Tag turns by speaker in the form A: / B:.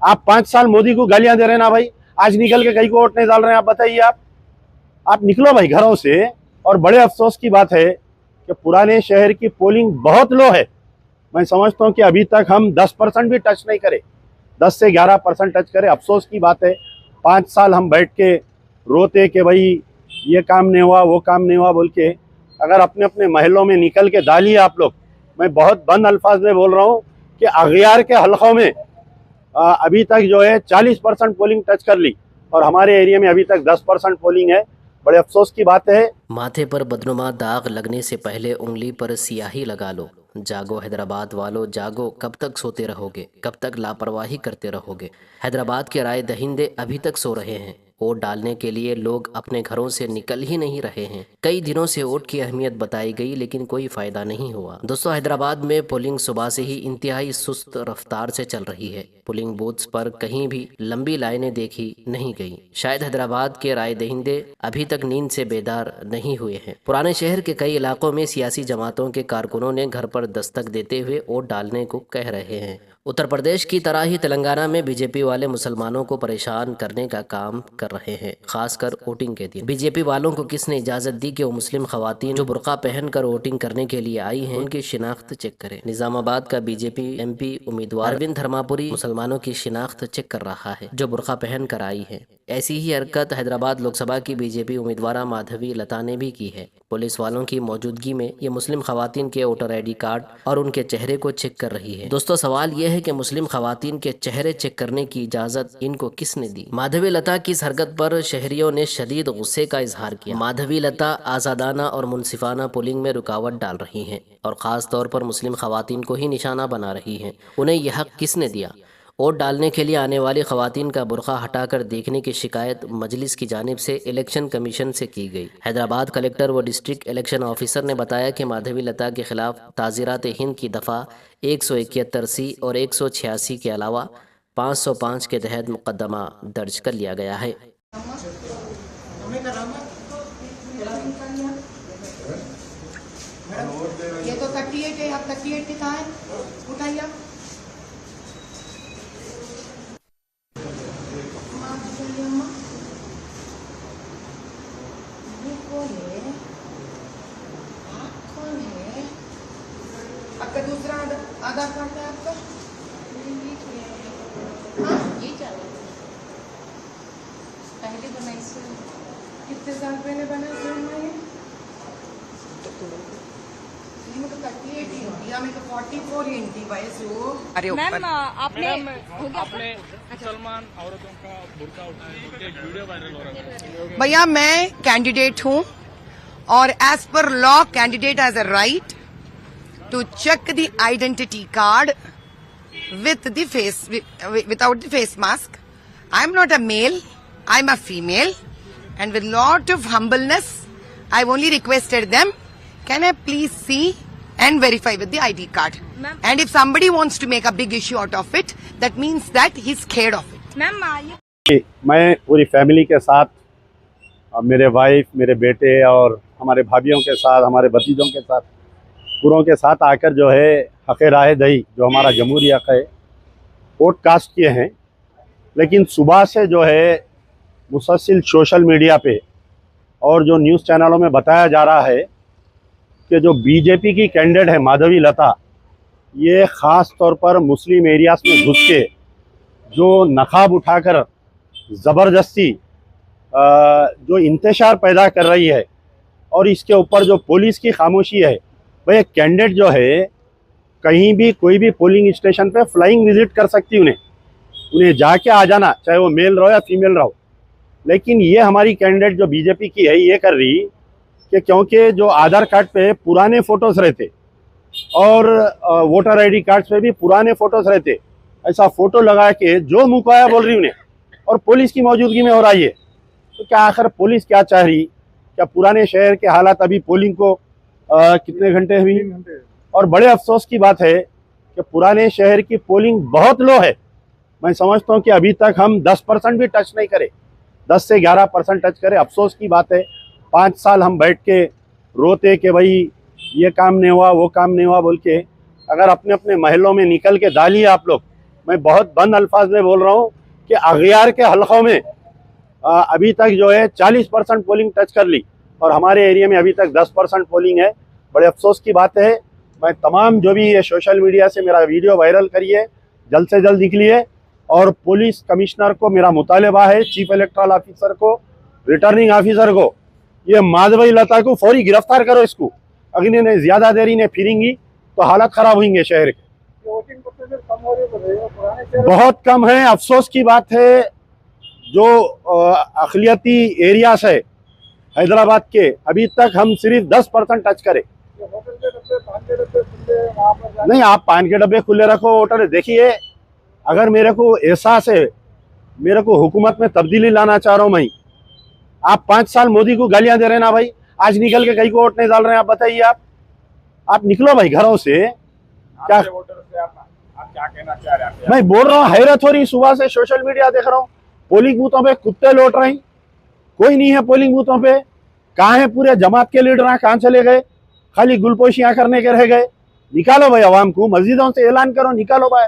A: आप 5 साल मोदी को गालियां दे रहे हैं ना भाई, आज निकल के कहीं को वोट नहीं डाल रहे हैं। आप बताइए, आप निकलो भाई घरों से। और बड़े अफसोस की बात है कि पुराने शहर की पोलिंग बहुत लो है। मैं समझता हूं कि अभी तक हम 10% भी टच नहीं करे, 10 से 11% टच करे। अफसोस की बात है, 5 साल हम बैठ के रोते कि भाई ये काम नहीं हुआ, वो काम नहीं हुआ बोल के। अगर अपने अपने महलों में निकल के डालिए आप लोग। मैं बहुत बंद अल्फाज में बोल रहा हूँ कि अगयार के हलकों में अभी तक जो है 40% पोलिंग टच कर ली, और हमारे एरिया में अभी तक 10% पोलिंग है। बड़े अफसोस की बात है।
B: माथे पर बदनुमा दाग लगने से पहले उंगली पर स्याही लगा लो। जागो हैदराबाद वालों, जागो। कब तक सोते रहोगे? कब तक लापरवाही करते रहोगे? हैदराबाद के राय दहिंदे अभी तक सो रहे हैं। वोट डालने के लिए लोग अपने घरों से निकल ही नहीं रहे हैं। कई दिनों से वोट की अहमियत बताई गई, लेकिन कोई फायदा नहीं हुआ। दोस्तों, हैदराबाद में पोलिंग सुबह से ही इंतहाई सुस्त रफ्तार से चल रही है। पोलिंग बूथ्स पर कहीं भी लंबी लाइनें देखी नहीं गई। शायद हैदराबाद के राय दहिंदे अभी तक नींद से बेदार नहीं हुए हैं। पुराने शहर के कई इलाकों में सियासी जमातों के कारकुनों ने घर पर दस्तक देते हुए वोट डालने को कह रहे हैं। उत्तर प्रदेश की तरह ही तेलंगाना में बीजेपी वाले मुसलमानों को परेशान करने का काम कर रहे हैं, खासकर वोटिंग के दिन। बीजेपी वालों को किसने इजाजत दी कि वो मुस्लिम खवातीन जो बुर्का पहनकर वोटिंग करने के लिए आई हैं, उनकी शिनाख्त चेक करें? निजामाबाद का बीजेपी एमपी उम्मीदवार अरविंद धर्मापुरी मुसलमानों की शिनाख्त चेक कर रहा है जो बुर्का पहन कर आई है। ऐसी ही हरकत हैदराबाद लोकसभा की बीजेपी उम्मीदवार माधवी लता ने भी की है। पुलिस वालों की मौजूदगी में ये मुस्लिम खवातीन के वोटर ID कार्ड और उनके चेहरे को चेक कर रही है। दोस्तों, सवाल यह है कि मुस्लिम खवातीन के चेहरे चेक करने की इजाजत इनको किसने दी? माधवी लता की इस हरकत पर शहरियों ने शदीद गुस्से का इजहार किया। माधवी लता आजादाना और मुनसिफाना पोलिंग में रुकावट डाल रही हैं और खास तौर पर मुस्लिम खवातीन को ही निशाना बना रही हैं। उन्हें यह हक किसने दिया? वोट डालने के लिए आने वाली खवातीन का बुर्का हटाकर देखने की शिकायत मजलिस की जानिब से इलेक्शन कमीशन से की गई। हैदराबाद कलेक्टर व डिस्ट्रिक्ट इलेक्शन ऑफिसर ने बताया कि माधवी लता के खिलाफ ताज़ीरात हिंद की दफ़ा 171C और 186 के अलावा 505 के तहत मुकदमा दर्ज कर लिया गया है।
C: ये तो 38 है, आप 38 के कहाँ है? उठाइए। आपका दूसरा आधार कार्ड है आपका? हाँ, ये चाहिए। पहले बनाई से कितने साल पहले बना ये? में तो 38 ही होती है, में तो 44 ही थी वयस वो। अरे
D: मैम, आपने
E: मुसलमान औरतों का बुर्का उठाने के वीडियो वायरल हो रहा है।
C: भैया, मैं कैंडिडेट हूँ और as per law candidate has a right to check the identity card with the face without the face mask. I'm not a male, I'm a female, and with lot of humbleness I've only requested them, can I please see and verify with the ID card? And if somebody wants to make a big issue out of it, that means that he's scared of it.
A: मैं पूरी family के साथ, मेरे wife, मेरे बेटे और हमारे भाभीियों के साथ, हमारे भतीजों के साथ, पूरों के साथ आकर जो है हक़ राय दही, जो हमारा जमहूरी हक़ है, वोट कास्ट किए हैं। लेकिन सुबह से जो है मुसलसल सोशल मीडिया पे और जो न्यूज़ चैनलों में बताया जा रहा है कि जो बीजेपी की कैंडिडेट है माधवी लता, ये ख़ास तौर पर मुस्लिम एरियाज़ में घुस के जो नकाब उठाकर ज़बरदस्ती जो इंतशार पैदा कर रही है, और इसके ऊपर जो पुलिस की खामोशी है। भाई, एक कैंडिडेट जो है कहीं भी कोई भी पोलिंग स्टेशन पे फ्लाइंग विजिट कर सकती, उन्हें जाके आ जाना, चाहे वो मेल रहो या फीमेल रहो। लेकिन ये हमारी कैंडिडेट जो बीजेपी की है, ये कर रही कि क्योंकि जो आधार कार्ड पे पुराने फ़ोटोज़ रहते और वोटर ID कार्ड्स पे भी पुराने फ़ोटोज़ रहते, ऐसा फ़ोटो लगा के जो मुकाया बोल रही उन्हें, और पुलिस की मौजूदगी में हो रहा है। तो क्या आखिर पुलिस क्या चाह रही? क्या पुराने शहर के हालात अभी पोलिंग को कितने घंटे हुई? और बड़े अफसोस की बात है कि पुराने शहर की पोलिंग बहुत लो है। मैं समझता हूं कि अभी तक हम 10% भी टच नहीं करे, 10 से 11% टच करे। अफसोस की बात है, 5 साल हम बैठ के रोते कि भाई ये काम नहीं हुआ, वो काम नहीं हुआ बोल के। अगर अपने अपने महलों में निकल के डालिए आप लोग। मैं बहुत बंद अल्फाज में बोल रहा हूँ कि अगियार के हलकों में अभी तक जो है 40% पोलिंग टच कर ली और हमारे एरिया में अभी तक 10% पोलिंग है। बड़े अफसोस की बात है। मैं तमाम जो भी ये सोशल मीडिया से मेरा वीडियो वायरल करिए, जल्द से जल्द निकलिए। और पुलिस कमिश्नर को मेरा मुतालबा है, चीफ इलेक्टोरल ऑफिसर को, रिटर्निंग ऑफिसर को, ये माधवी लता को फौरी गिरफ्तार करो। इसको अग्नि ने ज़्यादा देरी ने फिरेंगी तो हालत ख़राब होंगे शहर के। बहुत कम है। अफसोस की बात है, जो अक़लियती एरियाज है हैदराबाद के, अभी तक हम सिर्फ 10% टच करें। नहीं, आप पान के डब्बे खुले रखो, होटल देखिए। अगर मेरे को एहसास है, मेरे को हुकूमत में तब्दीली लाना चाह रहा हूँ मैं, आप 5 साल मोदी को गालियां दे रहे हैं ना भाई, आज निकल के कहीं को वोट नहीं डाल रहे हैं। आप बताइए, आप निकलो भाई घरों से। क्या
E: आप क्या कहना चाह रहे हैं?
A: मैं बोल रहा हूँ, हैरत हो रही, सुबह से सोशल मीडिया देख रहा हूँ, पोलिंग बूथों पे कुत्ते लौट रहे हैं, कोई नहीं है पोलिंग बूथों पे। कहाँ है पूरे जमात के लीडर, कहाँ चले गए? खाली गुलपोशियां करने के रह गए। निकालो भाई अवाम को, मस्जिदों से ऐलान करो, निकालो भाई।